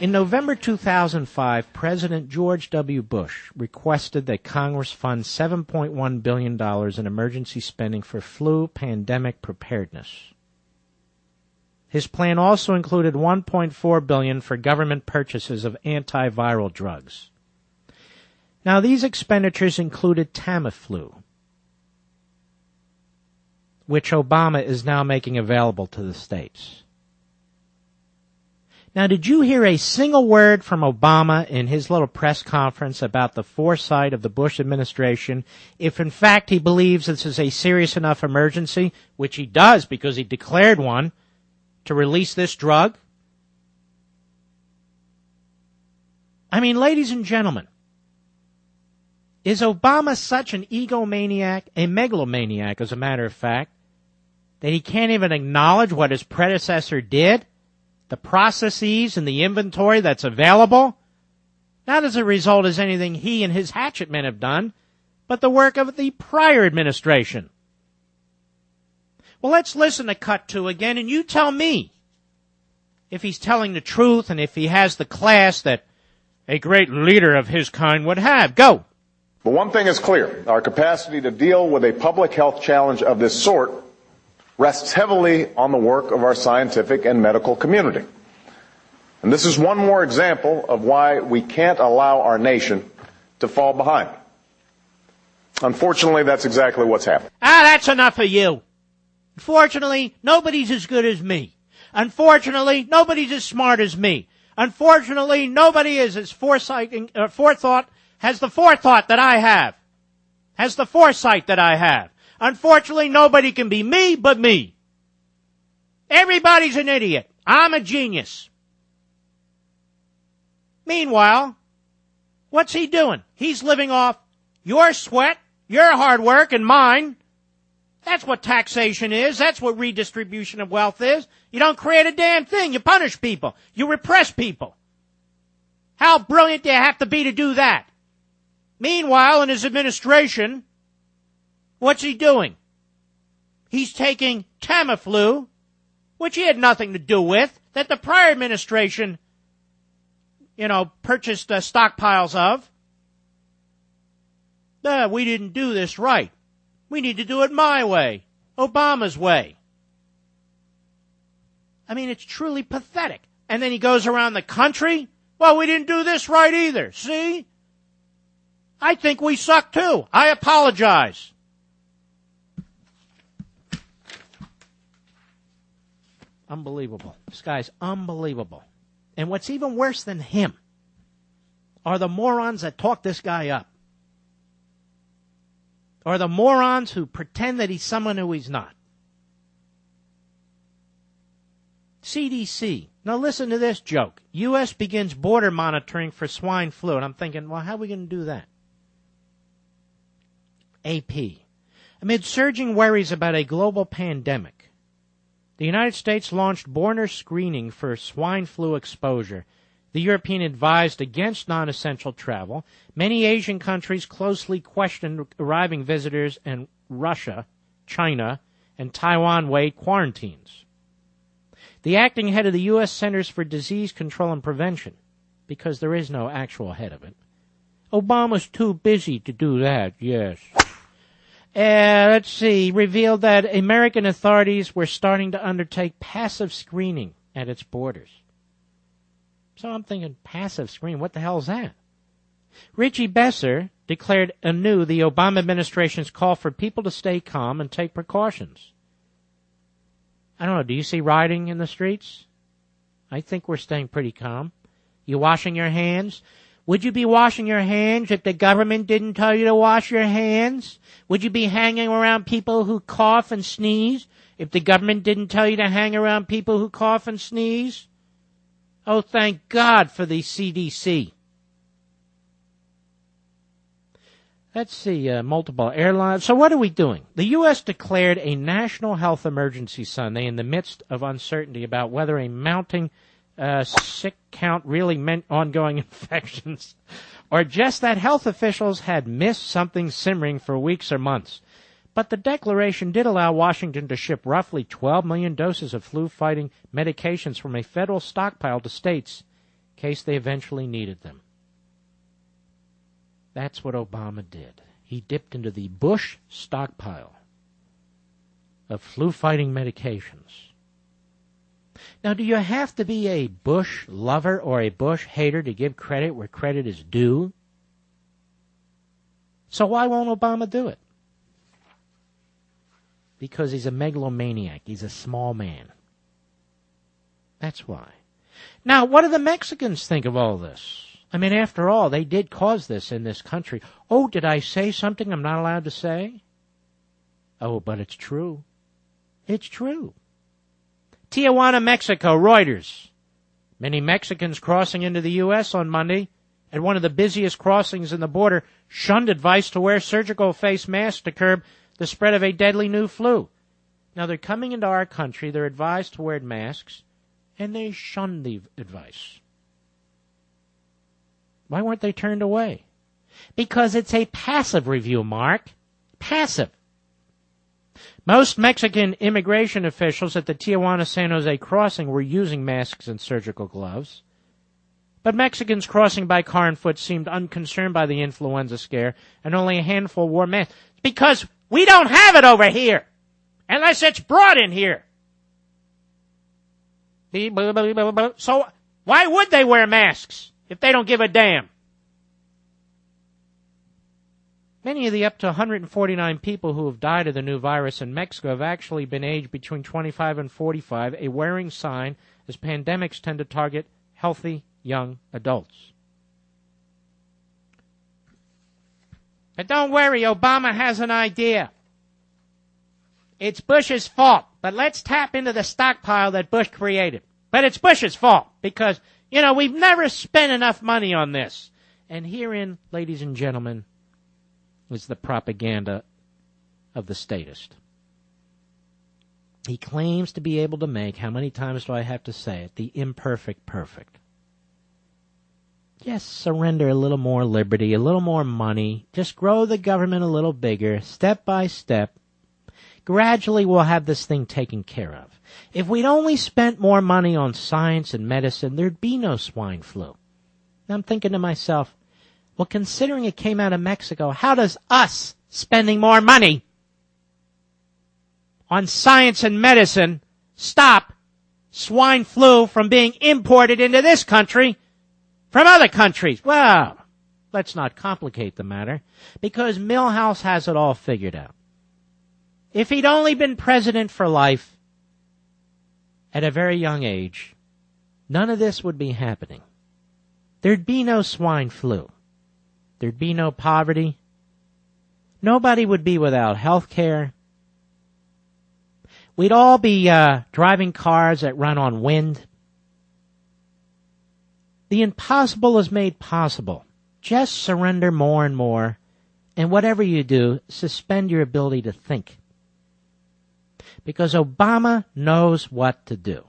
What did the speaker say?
In November 2005, President George W. Bush requested that Congress fund $7.1 billion in emergency spending for flu pandemic preparedness. His plan also included $1.4 billion for government purchases of antiviral drugs. Now, these expenditures included Tamiflu, which Obama is now making available to the states. Now, did you hear a single word from Obama in his little press conference about the foresight of the Bush administration, if in fact he believes this is a serious enough emergency, which he does because he declared one, to release this drug? I mean, ladies and gentlemen, is Obama such an egomaniac, a megalomaniac as a matter of fact, that he can't even acknowledge what his predecessor did? The processes and the inventory that's available, not as a result as anything he and his hatchet men have done, but the work of the prior administration. Well, let's listen to Cut 2 again, and you tell me if he's telling the truth and if he has the class that a great leader of his kind would have. Go. But one thing is clear. Our capacity to deal with a public health challenge of this sort rests heavily on the work of our scientific and medical community. And this is one more example of why we can't allow our nation to fall behind. Unfortunately, that's exactly what's happened. That's enough of you. Unfortunately, nobody's as good as me. Unfortunately, nobody's as smart as me. Unfortunately, nobody is as has the forethought that I have. Has the foresight that I have. Unfortunately, nobody can be me but me. Everybody's an idiot. I'm a genius. Meanwhile, what's he doing? He's living off your sweat, your hard work, and mine. That's what taxation is. That's what redistribution of wealth is. You don't create a damn thing. You punish people. You repress people. How brilliant do you have to be to do that? Meanwhile, in his administration, what's he doing? He's taking Tamiflu, which he had nothing to do with, that the prior administration, purchased stockpiles of. We didn't do this right. We need to do it my way, Obama's way. I mean, it's truly pathetic. And then he goes around the country. Well, we didn't do this right either. See? I think we suck too. I apologize. Unbelievable. This guy's unbelievable. And what's even worse than him are the morons that talk this guy up. Or the morons who pretend that he's someone who he's not. CDC. Now listen to this joke. U.S. begins border monitoring for swine flu. And I'm thinking, well, how are we going to do that? AP. Amid surging worries about a global pandemic, the United States launched border screening for swine flu exposure. The European advised against non-essential travel. Many Asian countries closely questioned arriving visitors, and Russia, China, and Taiwan waived quarantines. The acting head of the U.S. Centers for Disease Control and Prevention, because there is no actual head of it. Obama's too busy to do that, yes. Revealed that American authorities were starting to undertake passive screening at its borders. So I'm thinking, passive screening, what the hell is that? Richie Besser declared anew the Obama administration's call for people to stay calm and take precautions. I don't know, do you see rioting in the streets? I think we're staying pretty calm. You washing your hands? Would you be washing your hands if the government didn't tell you to wash your hands? Would you be hanging around people who cough and sneeze if the government didn't tell you to hang around people who cough and sneeze? Oh, thank God for the CDC. Let's see, multiple airlines. So what are we doing? The U.S. declared a national health emergency Sunday in the midst of uncertainty about whether a mounting sick count really meant ongoing infections, or just that health officials had missed something simmering for weeks or months. But the declaration did allow Washington to ship roughly 12 million doses of flu-fighting medications from a federal stockpile to states case they eventually needed them. That's what Obama did. He dipped into the Bush stockpile of flu-fighting medications. Now, do you have to be a Bush lover or a Bush hater to give credit where credit is due? So why won't Obama do it? Because he's a megalomaniac. He's a small man. That's why. Now, what do the Mexicans think of all this? I mean, after all, they did cause this in this country. Oh, did I say something I'm not allowed to say? Oh, but it's true. It's true. Tijuana, Mexico, Reuters. Many Mexicans crossing into the U.S. on Monday at one of the busiest crossings in the border shunned advice to wear surgical face masks to curb the spread of a deadly new flu. Now, they're coming into our country, they're advised to wear masks, and they shunned the advice. Why weren't they turned away? Because it's a passive review, Mark. Passive. Most Mexican immigration officials at the Tijuana-San Jose crossing were using masks and surgical gloves. But Mexicans crossing by car and foot seemed unconcerned by the influenza scare, and only a handful wore masks. Because we don't have it over here, unless it's brought in here. So why would they wear masks if they don't give a damn? Many of the up to 149 people who have died of the new virus in Mexico have actually been aged between 25 and 45, a wearing sign as pandemics tend to target healthy young adults. But don't worry, Obama has an idea. It's Bush's fault, but let's tap into the stockpile that Bush created. But it's Bush's fault because, we've never spent enough money on this. And herein, ladies and gentlemen, is the propaganda of the statist. He claims to be able to make, how many times do I have to say it, the imperfect perfect. Just surrender a little more liberty, a little more money, just grow the government a little bigger, step by step. Gradually we'll have this thing taken care of. If we'd only spent more money on science and medicine, there'd be no swine flu. And I'm thinking to myself, well, considering it came out of Mexico, how does us spending more money on science and medicine stop swine flu from being imported into this country from other countries? Well, let's not complicate the matter, because Milhouse has it all figured out. If he'd only been president for life at a very young age, none of this would be happening. There'd be no swine flu. There'd be no poverty. Nobody would be without health care. We'd all be driving cars that run on wind. The impossible is made possible. Just surrender more and more, and whatever you do, suspend your ability to think. Because Obama knows what to do.